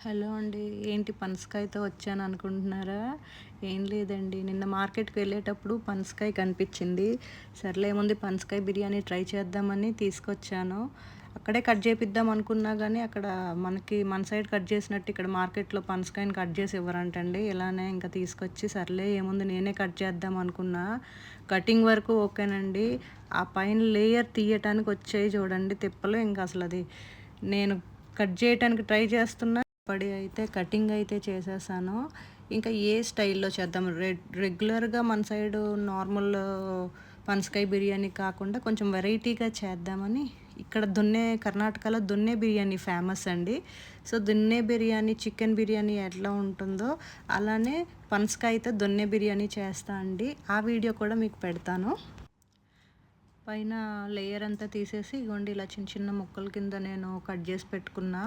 Hello అండి. ఏంటి పనసకాయతో వచ్చాననుకుంటున్నారా? ఏం లేదండి. నిన్న మార్కెట్‌కి వెళ్ళేటప్పుడు పనసకాయ కనిపించింది. సర్లే ఏముంది పనసకాయ బిర్యానీ ట్రై చేద్దామని తీసుకొచ్చాను. అక్కడే కట్ చేపిద్దాం అనుకున్నా గానీ, అక్కడ మన సైడ్ కట్ చేసినట్టు ఇక్కడ మార్కెట్‌లో పనసకాయని కట్ చేసి ఇవ్వరంటండి. ఇలానే ఇంకా తీసుకొచ్చి సర్లే ఏముంది నేనే కట్ చేద్దాం అనుకున్నా. కటింగ్ వరకు ఓకేనండి. ఆ పైన లేయర్ తీయటానికి వచ్చాయి చూడండి తిప్పలు. ఇంక అసలది నేను కట్ చేయటానికి ట్రై చేస్తున్నా. అయితే కటింగ్ అయితే చేసేసాను. ఇంకా ఏ స్టైల్‌లో చేద్దాం రెగ్యులర్‌గా మన సైడు నార్మల్ పనసకాయ బిర్యానీ కాకుండా కొంచెం వెరైటీగా చేద్దామని ఇక్కడ కర్ణాటకలో దొన్నె బిర్యానీ ఫేమస్ అండి. సో, దొన్నె బిర్యానీ చికెన్ బిర్యానీ ఎట్లా ఉంటుందో అలానే పనసకాయతో దొన్నె బిర్యానీ చేస్తా అండి. ఆ వీడియో కూడా మీకు పెడతాను. పైన లేయర్ అంతా తీసేసి ఇగోండి ఇలా చిన్న చిన్న ముక్కల కింద నేను కట్ చేసి పెట్టుకున్నా.